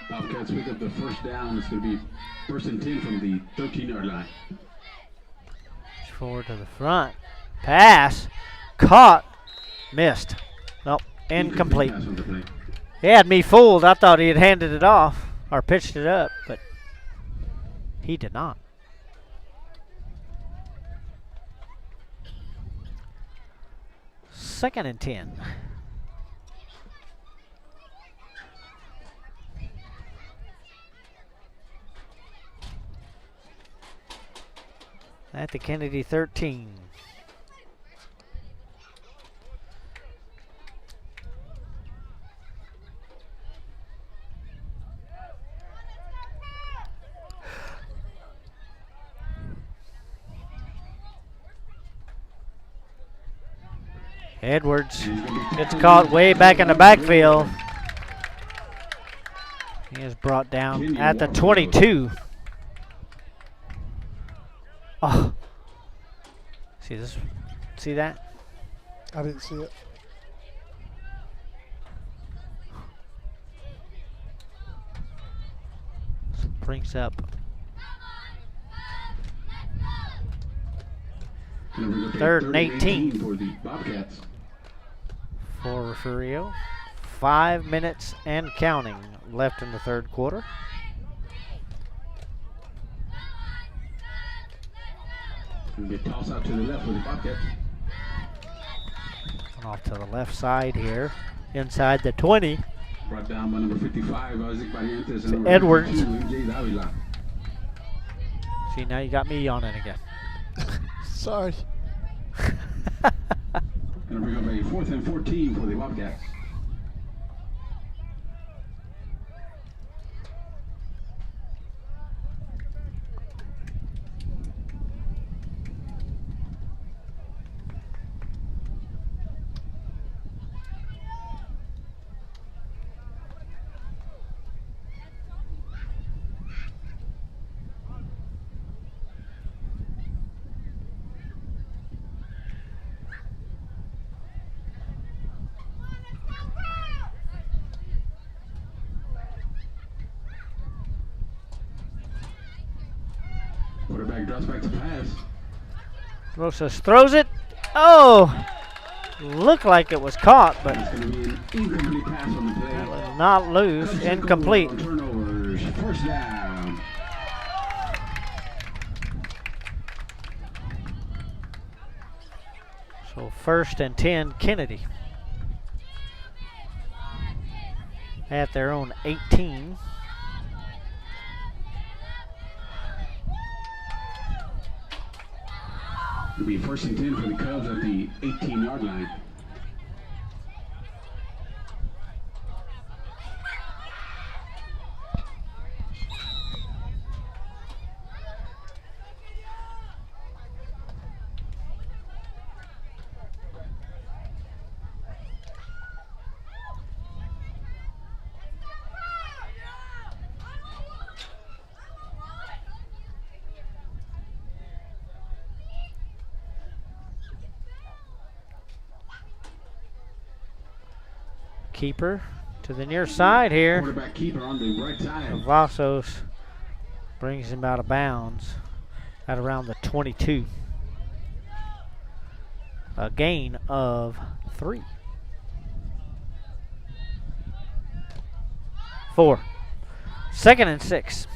Bobcats pick up the first down. It's going to be 1st and 10 from the 13-yard line. Forward to the front. Pass. Caught. Missed. Nope. Incomplete. He had me fooled. I thought he had handed it off or pitched it up, but he did not. Second and 10. At the Kenedy 13. Edwards gets caught way back in the backfield. He is brought down at the 22. Oh, see this? See that? I didn't see it. Brings up third and 18 for the Bobcats. For Refugio. 5 minutes and counting left in the third quarter. Get tossed out to the left for the Bobcats. Off to the left side here, inside the 20. Brought down by number 55, Isaac Barrientos, and number Edwards. 52, MJ Davila. See, now you got me yawning again. Sorry. Gonna bring up a 4th and 14 for the Bobcats. Quarterback drops back to pass. Rosas throws it. Oh! Looked like it was caught, but It's going to be an incomplete pass on the play. that was not loose. Cubs Incomplete. on turnovers. First down. So 1st and 10, Kenedy. At their own 18. It'll be 1st and 10 for the Cubs at the 18-yard line. Keeper to the near side here. Quarterback keeper on the right side. Cavazos brings him out of bounds at around the 22. A gain of 3. 4. 2nd and 6.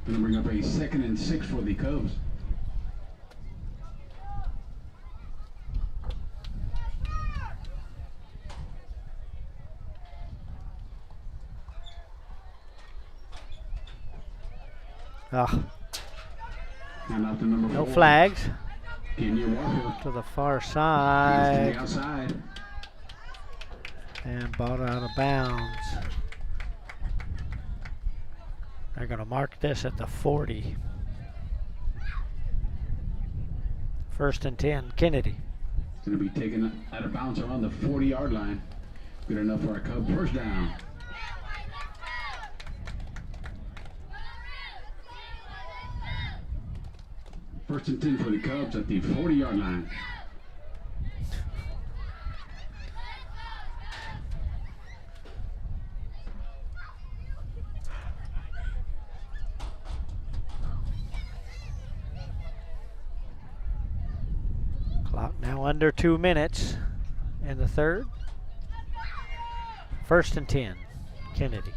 Going to bring up a 2nd and 6 for the Cubs. And out to number 4. No flags. Kenya Walker. To the far To side. the outside. And ball out of bounds. They're going to mark this at the 40. 1st and 10, Kenedy. It's going to be taken out of bounds around the 40-yard line. Good enough for a Cub first down. First and 10 for the Cubs at the 40-yard line. Clock now under 2 minutes in the 3rd. 1st and 10, Kenedy.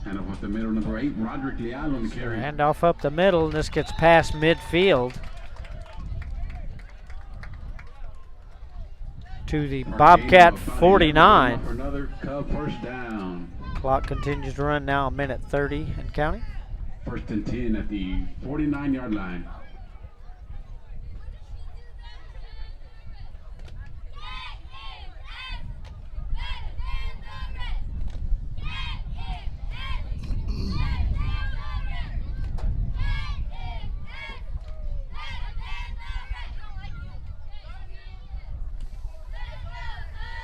And up with the middle, number 8, Roderick Leal on the carry. Handoff up the middle, and this gets past midfield to the Bobcat 49. For another Cub first down. Clock continues to run now, a minute 30 and counting. 1st and 10 at the 49-yard line.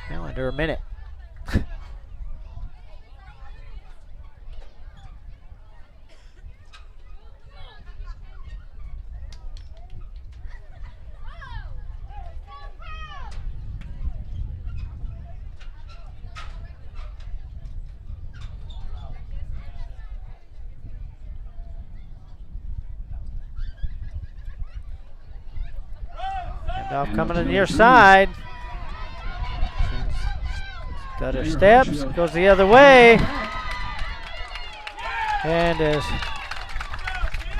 Now under a minute. Handoff coming to the near side. Stutter steps, goes the other way, and is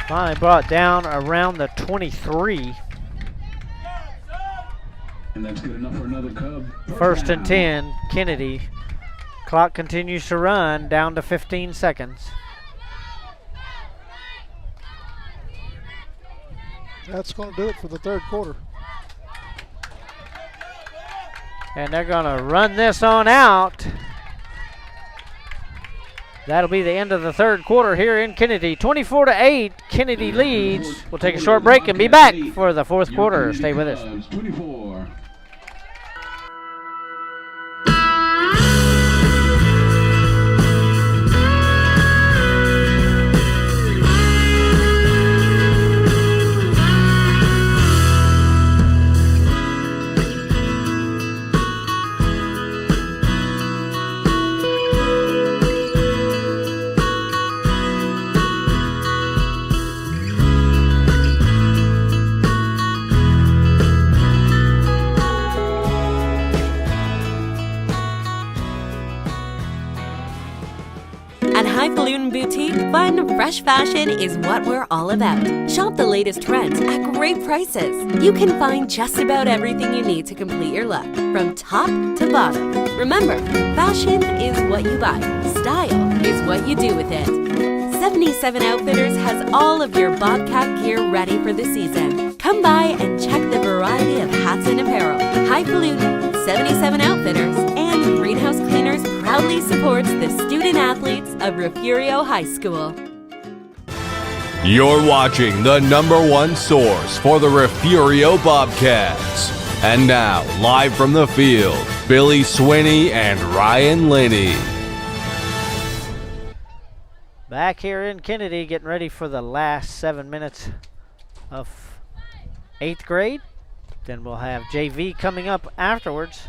finally brought down around the 23. And that's good enough for another Cub. 1st and 10, Kenedy. Clock continues to run down to 15 seconds. That's going to do it for the 3rd quarter. And they're going to run this on out. That'll be the end of the third quarter here in Kenedy. 24-8, Kenedy leads. We'll take a short break and be back for the fourth quarter. Stay with us. 24. Highfalutin Boutique, fun, fresh fashion is what we're all about. Shop the latest trends at great prices. You can find just about everything you need to complete your look, from top to bottom. Remember, fashion is what you buy. Style is what you do with it. 77 Outfitters has all of your Bobcat gear ready for the season. Come by and check the variety of hats and apparel. Highfalutin, 77 Outfitters, and Greenhouse Cleaners proudly supports the student athletes of Refugio High School. You're watching the #1 source for the Refugio Bobcats. And now, live from the field, Billy Swinney and Ryan Linney. Back here in Kenedy, getting ready for the last 7 minutes of 8th grade. Then we'll have JV coming up afterwards.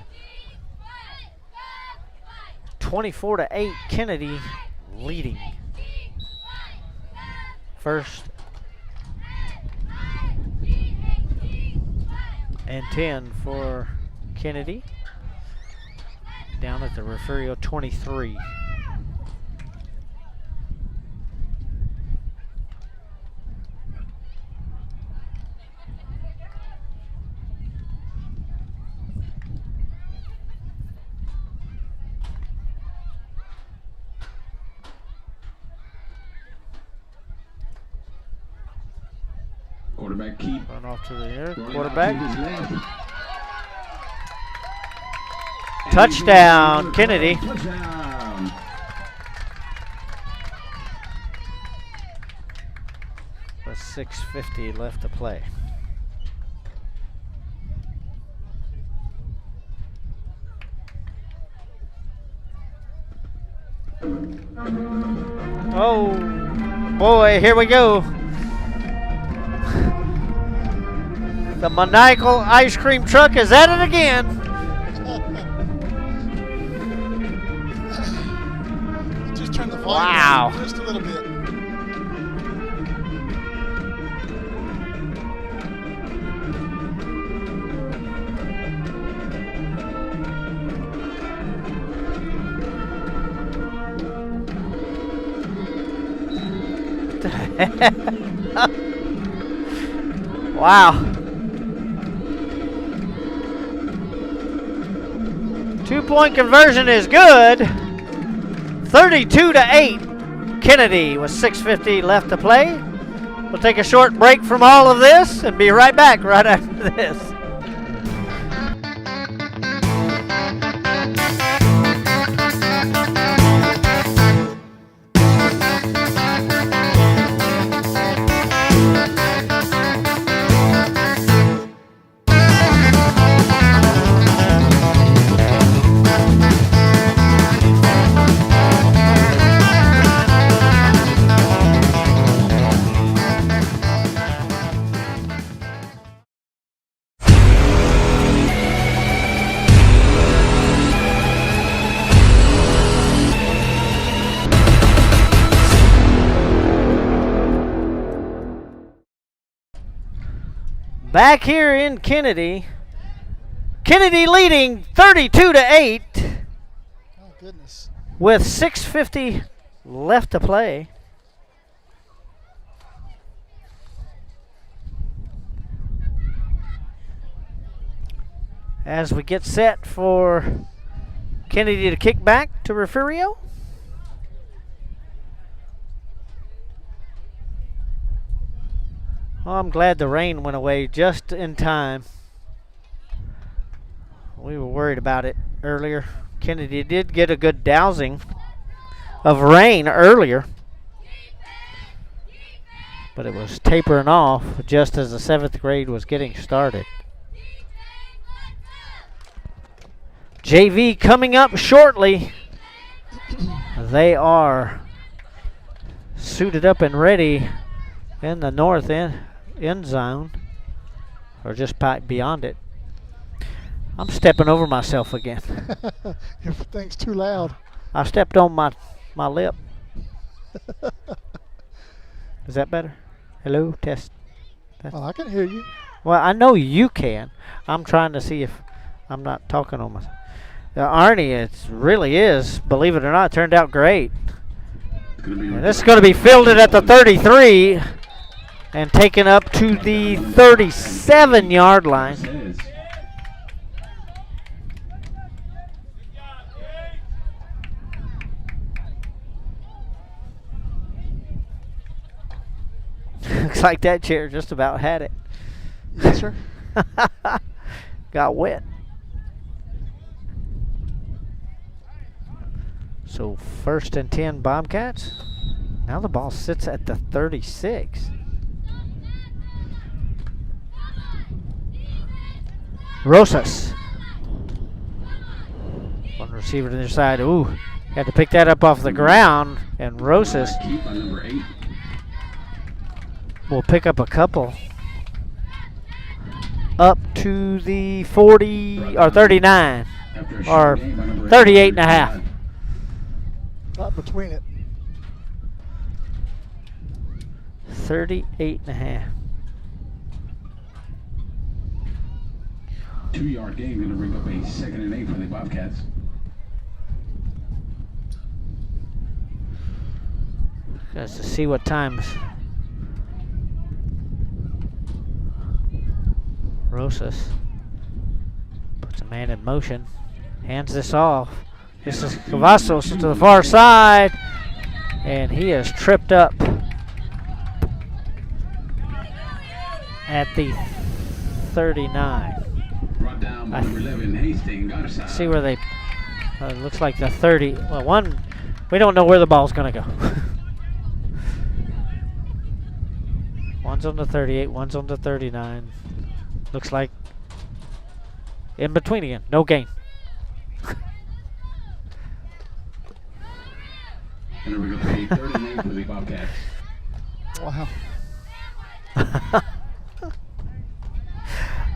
24-8, Kenedy leading. First and 10 for Kenedy. Down at the Refugio 23. Quarterback keep. Run off to the air. Running Quarterback. out to his left. Touchdown, Kenedy. Touchdown. With 6:50 left to play. Oh, boy, here we go. The maniacal ice cream truck is at it again. Just turn the volume Wow. down just a little bit. Wow. 2-point conversion is good. 32-8. Kenedy with 6:50 left to play. We'll take a short break from all of this and be right back right after this. Back here in Kenedy. Kenedy leading 32-8. Oh, goodness. With 6:50 left to play. As we get set for Kenedy to kick back to Refugio. Oh, I'm glad the rain went away just in time. We were worried about it earlier. Kenedy did get a good dousing of rain earlier, but it was tapering off just as the 7th grade was getting started. JV coming up shortly. They are suited up and ready in the north end zone, or just beyond it. I'm stepping over myself again. Everything's too loud. I stepped on my lip. Is that better? Hello, test. Oh, I can hear you. Well, I know you can. I'm trying to see if I'm not talking on myself. Arnie, it really is, believe it or not, turned out great. And this is going to be fielded at the 33 and taken up to the 37-yard line. Looks like that chair just about had it. Yes, sir. Got wet. So 1st and 10 Bobcats. Now the ball sits at the 36. Rosas. One receiver to their side. Ooh, had to pick that up off the ground. And Rosas will pick up a couple. Up to the 40 or 39 or 38 and a half. Right between it. 38 and a half. 2-yard gain, going to bring up a 2nd and 8 for the Bobcats. Just to see what times Rosas puts a man in motion, hands this off. This is Cavazos to the far side, and he is tripped up at the 39. Brought down by number 11, Hastings Garza. See where they, looks like the 30. Well, we don't know where the ball's going to go. One's on the 38, one's on the 39. Looks like in between again, no gain. And we're going to pay 3rd and 8 for the Bobcats. Wow.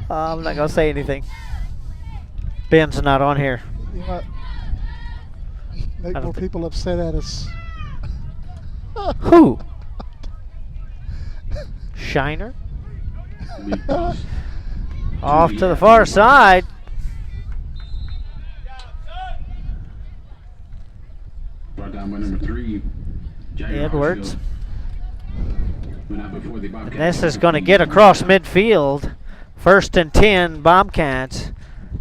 I'm not going to say anything. Ben's not on here. You might make more people upset at us. Who? Shiner? Off to the far side. Brought down by number 3, Edwards. Went out before the Bobcats. And this is going to get across midfield. 1st and 10 Bobcats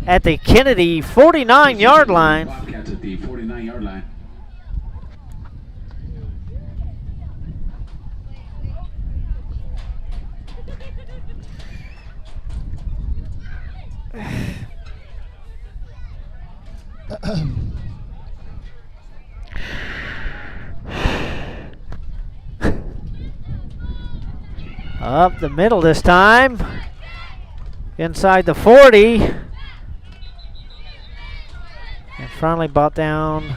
at the Kenedy 49-yard line. Bobcats at the 49-yard line. Up the middle this time. Inside the 40. And finally brought down.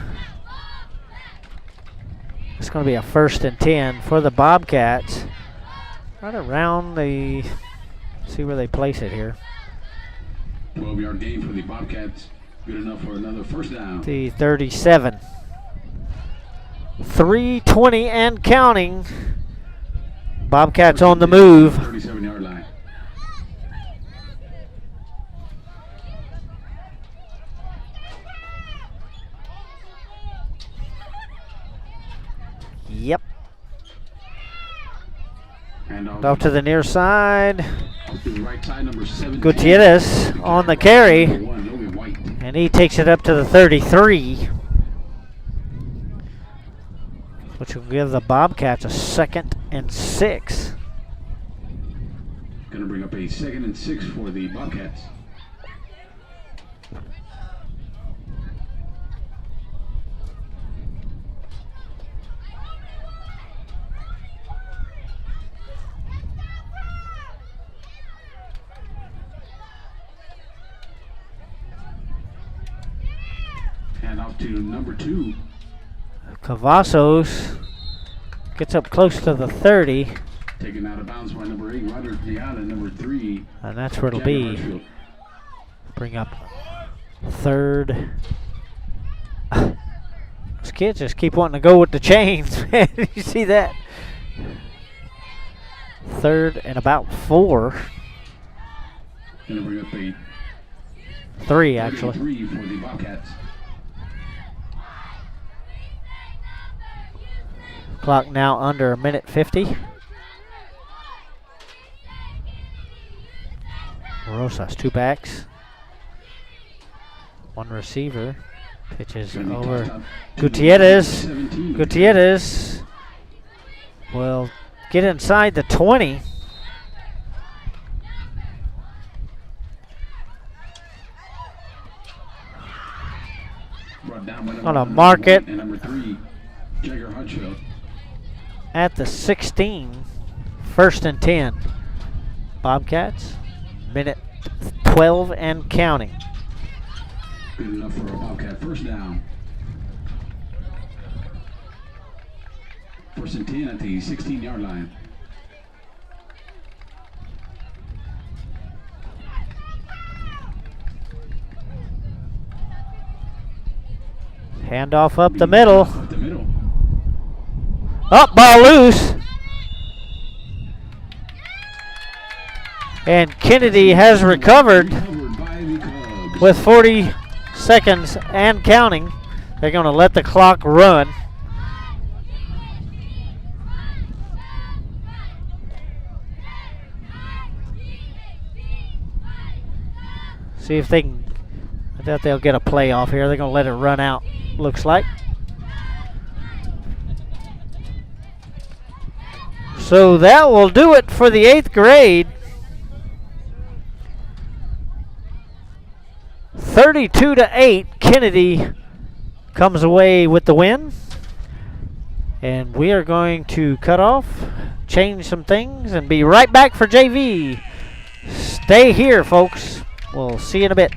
It's going to be a 1st and 10 for the Bobcats. Right around the, see where they place it here. 12-yard gain for the Bobcats. Good enough for another 1st down. The 37. 3:20 and counting. Bobcats on the move. 37-yard line. Yep. And off to the near side. Off to the right side, number 17. Gutierrez on the carry. And he takes it up to the 33. Which will give the Bobcats a 2nd and 6. Going to bring up a 2nd and 6 for the Bobcats. off to number 2. Cavazos gets up close to the 30. Taken out of bounds by number 8, Ryder Diana, number 3. And that's where it'll Jagger be. Hartsfield. Bring up 3rd. Those kids just keep wanting to go with the chains, man. You see that? 3rd and about 4. Gonna bring up a 3, actually. 3 for the Bobcats. Clock now under a minute 50. Rosas, 2 backs. 1 receiver. Pitches over Gutierrez. Gutierrez will get inside the 20. Gonna mark it and number 3, Jagger Hartsfield. at the 16. 1st and 10. Bobcats, minute 12 and counting. Good enough for a Bobcat first down. 1st and 10 at the 16-yard line. Handoff up the middle. Up the middle. Up, ball loose. And Kenedy has recovered with 40 seconds and counting. They're going to let the clock run. See if they can. I doubt they'll get a play off here. They're going to let it run out, looks like. So that will do it for the 8th grade. 32-8, Kenedy comes away with the win. And we are going to cut off, change some things, and be right back for JV. Stay here, folks. We'll see you in a bit.